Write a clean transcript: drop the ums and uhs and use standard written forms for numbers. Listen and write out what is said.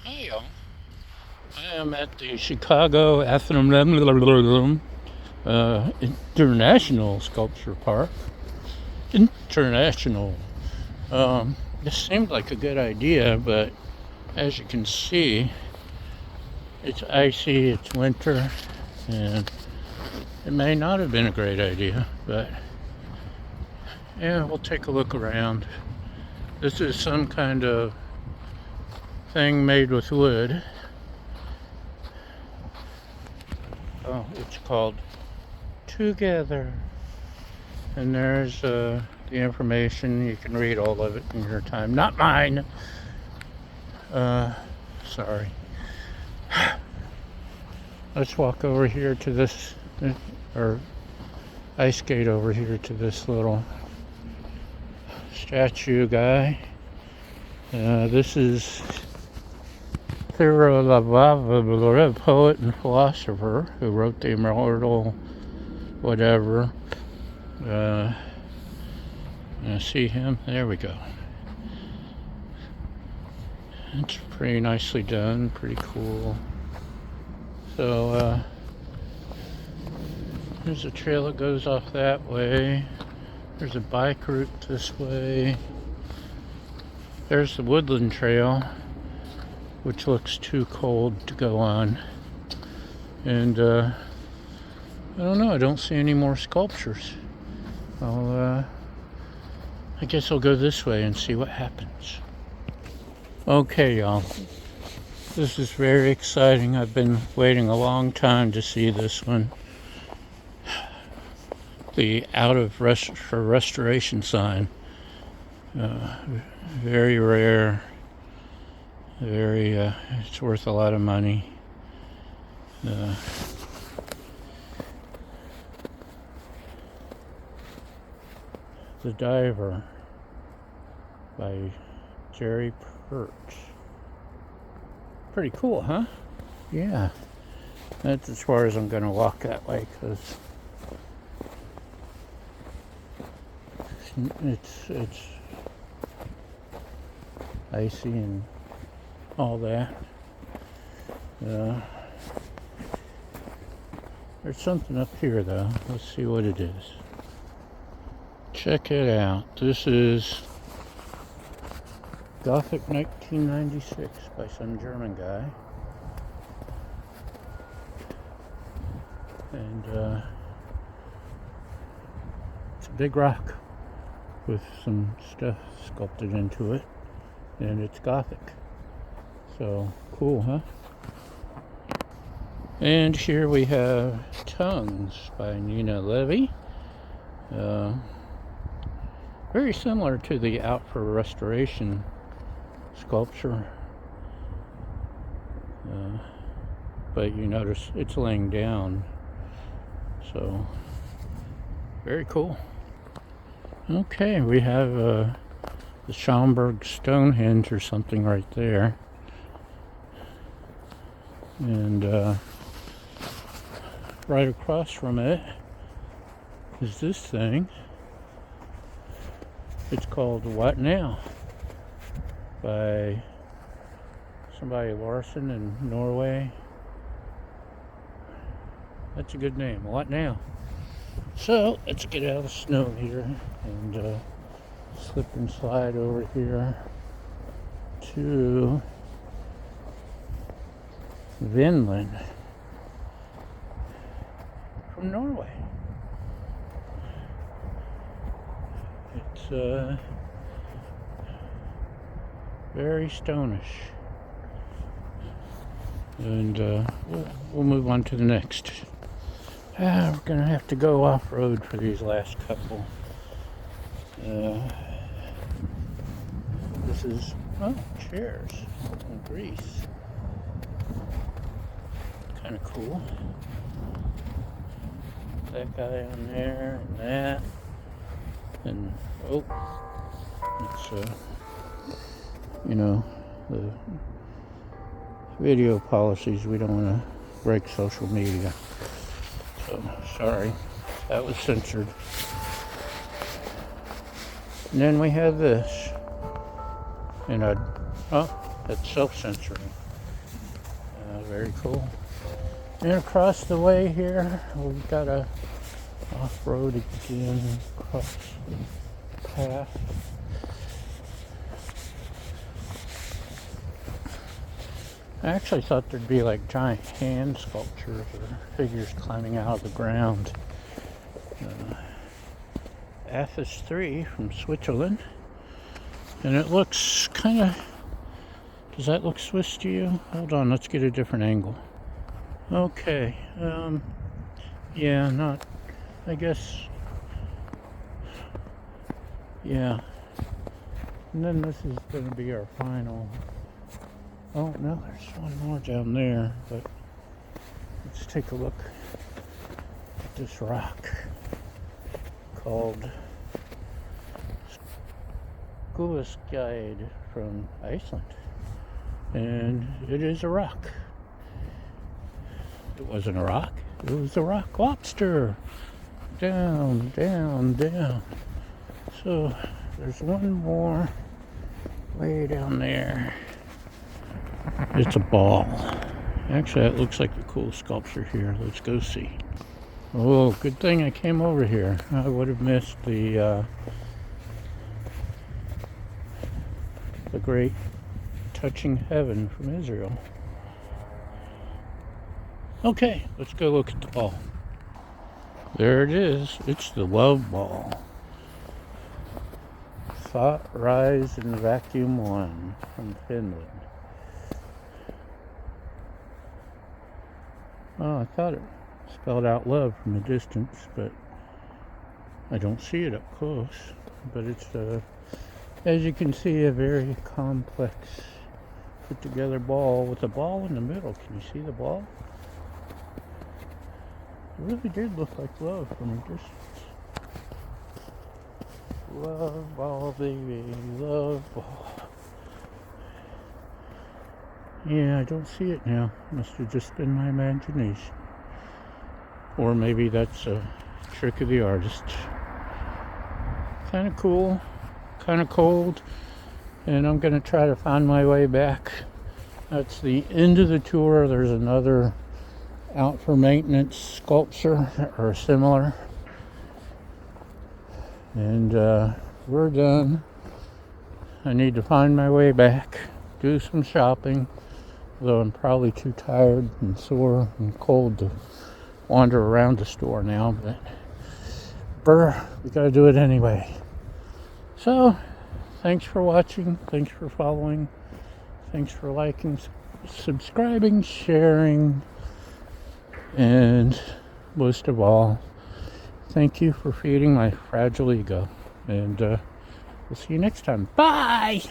Hi, y'all. I am at the Chicago Athenaeum International Sculpture Park. International. This seemed like a good idea, but as you can see, it's icy, it's winter, and it may not have been a great idea, but yeah, we'll take a look around. This is some kind of thing made with wood. Oh, it's called Together. And there's the information. You can read all of it in your time. Not mine. Sorry. Let's walk over here to this, or ice skate over here to this little statue guy. This is Theodore Lavava, poet and philosopher who wrote the immortal whatever. See him? There we go. It's pretty nicely done, pretty cool. So, there's a trail that goes off that way. There's a bike route this way. There's the woodland trail, which looks too cold to go on. And, I don't know, I don't see any more sculptures. I guess I'll go this way and see what happens. Okay, y'all. This is very exciting. I've been waiting a long time to see this one. The for restoration sign. Very rare. Very, it's worth a lot of money. The Diver by Jerry Perch. Pretty cool, huh? Yeah. That's as far as I'm going to walk that way, because it's icy and all that. There's something up here, though. Let's see what it is. Check it out. This is Gothic 1996 by some German guy. And it's a big rock with some stuff sculpted into it. And it's Gothic. So, cool, huh? And here we have Tongues by Nina Levy. Very similar to the Out for Restoration sculpture. But you notice it's laying down. So, very cool. Okay, we have the Schaumburg Stonehenge or something right there. And right across from it is this thing. It's called What Now? By somebody Larson in Norway. That's a good name. What now? So let's get out of the snow here and slip and slide over here to Vinland from Norway. It's very stonish. And we'll move on to the next. We're gonna have to go off-road for these last couple. This is, chairs in Greece. Kind of cool. That guy on there and that. And, it's, the video policies, we don't want to break social media. So, sorry, that was censored. And then we have this. And that's self-censoring. Very cool. And across the way here, we've got a off-road again, cross path. I actually thought there'd be like giant hand sculptures or figures climbing out of the ground. Athos 3 from Switzerland. And it looks kind of... Does that look Swiss to you? Hold on, let's get a different angle. Okay, yeah, not... I guess... Yeah. And then this is going to be our final... Oh, no, there's one more down there, but let's take a look at this rock called Schaumburg Guide from Iceland. And it is a rock. It wasn't a rock, it was a rock lobster. Down, down, down. So there's one more way down there. It's a ball. Actually, that looks like a cool sculpture here. Let's go see. Oh, good thing I came over here. I would have missed the great touching heaven from Israel. Okay, let's go look at the ball. There it is. It's the love ball. Thought, Rise, and Vacuum 1 from Finland. Oh, I thought it spelled out love from a distance, but I don't see it up close. But it's, as you can see, a very complex, put together ball with a ball in the middle. Can you see the ball? It really did look like love from a distance. Love ball, baby, love ball. Yeah, I don't see it now. Must have just been my imagination. Or maybe that's a trick of the artist. Kind of cool, kind of cold, and I'm going to try to find my way back. That's the end of the tour. There's another out for maintenance sculpture or similar. And we're done. I need to find my way back, do some shopping. Though I'm probably too tired and sore and cold to wander around the store now, but we gotta do it anyway. So, thanks for watching, thanks for following, thanks for liking, subscribing, sharing, and most of all, thank you for feeding my fragile ego. And we'll see you next time. Bye!